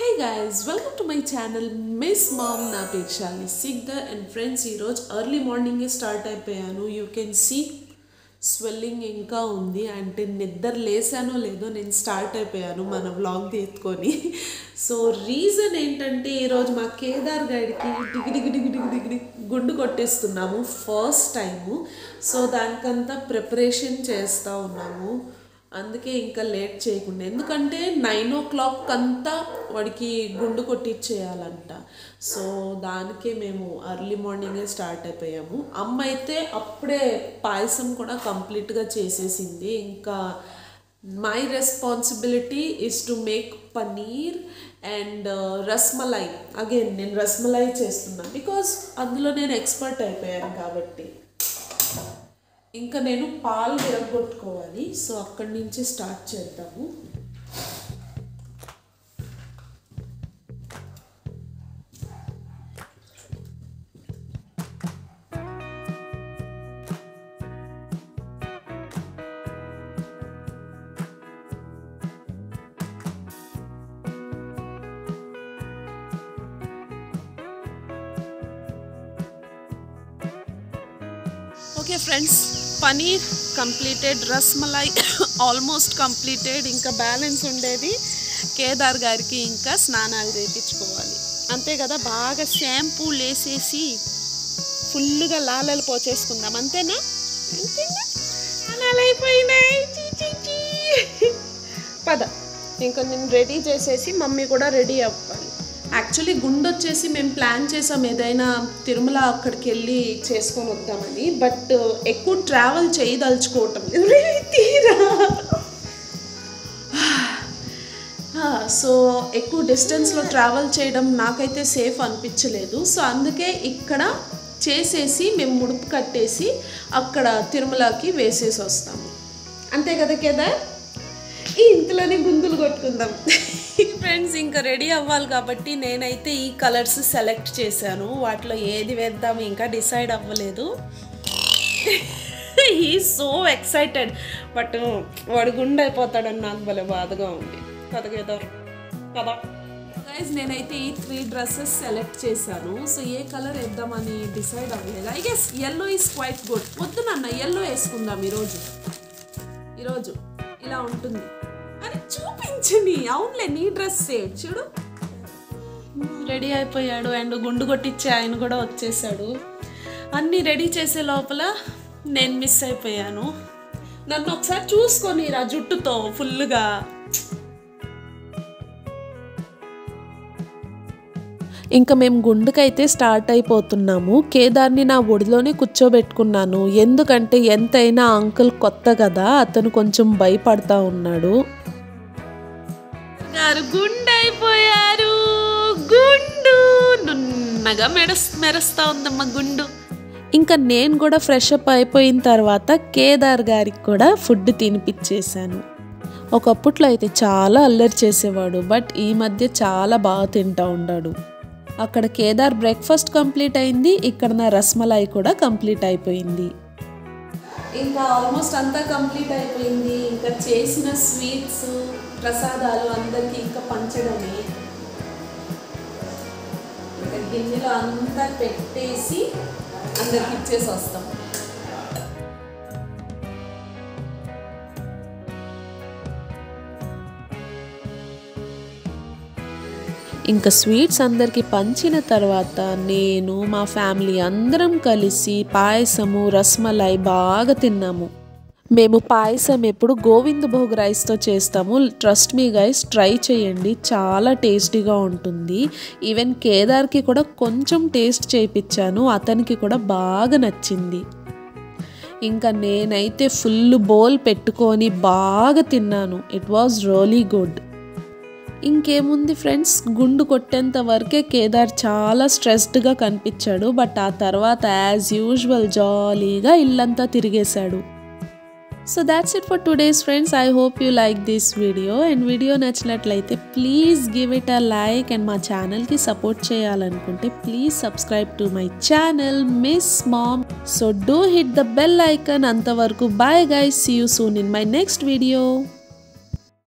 Hey guys, welcome to my channel Miss Mom na Pekshali Sigda and friends ee roj early morning start ayipayanu. You can see swelling inka undi ante niddar lesano ledo nenu start ayipayanu mana vlog teethukoni. So reason entante ee roj ma Kedar guide ki dig gundu kottestunnamu first time. So danikanta preparation chesta unnamu. అందుకే ఇంకా late చేయకుండా ఎందుకంటే 9 o'clock అంతా వాడికి గుండు కొట్టించేయాలంట. So దానికే మేము early మార్నింగే స్టార్ట్ అయిపోయాము. అమ్మ అయితే అప్పుడే పాయసం కూడా కంప్లీట్గా చేసేసింది. ఇంకా my responsibility is to make paneer and rasmalai. Again నేను రస్మలై చేస్తున్నాను బికాజ్ అందులో నేను ఎక్స్పర్ట్ అయిపోయాను కాబట్టి. ఇంకా నేను పాలు విరగొట్టుకోవాలి. సో అక్కడి నుంచి స్టార్ట్ చేద్దాము. Okay friends, paneer completed, rasmalai almost completed. ఇంకా బ్యాలెన్స్ ఉండేది కేదార్ గారికి ఇంకా స్నానాలు చేయించుకోవాలి. అంతే కదా, బాగా షాంపూ లేసేసి ఫుల్గా లాలలు పోచేసుకుందాం. అంతేనా? స్నానాలు అయిపోయినాయి. పద ఇంకా నేను రెడీ చేసేసి మమ్మీ కూడా రెడీ అవ్వాలి. యాక్చువల్లీ గుండు వచ్చేసి మేము ప్లాన్ చేసాం ఏదైనా తిరుమల అక్కడికి వెళ్ళి చేసుకొని వద్దామని. బట్ ఎక్కువ ట్రావెల్ చేయదలుచుకోవటం తీరా. సో ఎక్కువ డిస్టెన్స్లో ట్రావెల్ చేయడం నాకైతే సేఫ్ అనిపించలేదు. సో అందుకే ఇక్కడ చేసేసి మేము ముడుపు కట్టేసి అక్కడ తిరుమలకి వేసేసి వస్తాము. అంతే కదా కేదార్? ఈ ఇంట్లోనే గుందులు కొట్టుకుందాం. ఫ్రెండ్స్ ఇంకా రెడీ అవ్వాలి కాబట్టి నేనైతే ఈ కలర్స్ సెలెక్ట్ చేశాను. వాటిలో ఏది వేద్దాము ఇంకా డిసైడ్ అవ్వలేదు. He so excited. బట్ వాడు గుండె అయిపోతాడని నాకు భలే బాధగా ఉంది కదా. గైస్ నేనైతే ఈ 3 డ్రెస్సెస్ సెలెక్ట్ చేశాను. సో ఏ కలర్ వేద్దామని డిసైడ్ అవ్వలేదు. I guess yellow is quite good. వద్దు నాన్న, ఎల్లో వేసుకుందాం ఈరోజు ఇలా ఉంటుంది అని చూపించని. అవునులే, నీ డ్రెస్ సేట్ చూడు. రెడీ అయిపోయాడు అండ్ గుండు కొట్టించే ఆయన కూడా వచ్చేసాడు. అన్నీ రెడీ చేసే లోపల నేను మిస్ అయిపోయాను. నన్ను ఒకసారి చూసుకొని రా జుట్టుతో ఫుల్గా. ఇంకా మేము గుండుకైతే స్టార్ట్ అయిపోతున్నాము. కేదార్ని నా ఒడిలోనే కూర్చోబెట్టుకున్నాను. ఎందుకంటే ఎంతైనా అంకుల్ కొత్త కదా, అతను కొంచెం భయపడతా ఉన్నాడు. గుండు అయిపోయారు. గుండు నున్నగా మెరుస్తా ఉందమ్మా గుండు. ఇంకా నేను కూడా ఫ్రెష్ అప్ అయిపోయిన తర్వాత కేదార్ గారికి కూడా ఫుడ్ తినిపించేశాను. ఒకప్పట్లో అయితే చాలా అల్లరి చేసేవాడు, బట్ ఈ మధ్య చాలా బాగా తింటా ఉన్నాడు. అక్కడ కేదార్ బ్రేక్ఫాస్ట్ కంప్లీట్ అయింది, ఇక్కడ నా రస్మలై కూడా కంప్లీట్ అయిపోయింది. ఇంకా ఆల్మోస్ట్ అంతా కంప్లీట్ అయిపోయింది. ఇంకా చేసిన స్వీట్స్ ప్రసాదాలు అందరికీ ఇంకా పంచడమే. ఇంకా గిన్నెలో అంతా పెట్టేసి అందరికి ఇచ్చేసి వస్తాం. ఇంకా స్వీట్స్ అందరికీ పంచిన తర్వాత నేను మా ఫ్యామిలీ అందరం కలిసి పాయసము రస్మలై బాగా తిన్నాము. మేము పాయసం ఎప్పుడు గోవింద భోగ్ రైస్తో చేస్తాము. ట్రస్ట్ మీ గైస్, ట్రై చేయండి, చాలా టేస్టీగా ఉంటుంది. ఈవెన్ కేదార్కి కూడా కొంచెం టేస్ట్ చేయించాను, అతనికి కూడా బాగా నచ్చింది. ఇంకా నేనైతే ఫుల్ బౌల్ పెట్టుకొని బాగా తిన్నాను. It was really good. ఇంకేముంది ఫ్రెండ్స్, గుండు కొట్టేంత వరకే కేదార్ చాలా స్ట్రెస్డ్గా కనిపించాడు. బట్ ఆ తర్వాత యాజ్ యూజువల్ జాలీగా ఇల్లంతా తిరిగేశాడు. So that's it for today's friends. I hope you like this video. And video నచ్చినట్లయితే please give it a like. And మా ఛానల్కి సపోర్ట్ చేయాలనుకుంటే please subscribe to my channel Miss Mom. So do hit the bell icon. అంతవరకు bye guys, see you soon in my next video.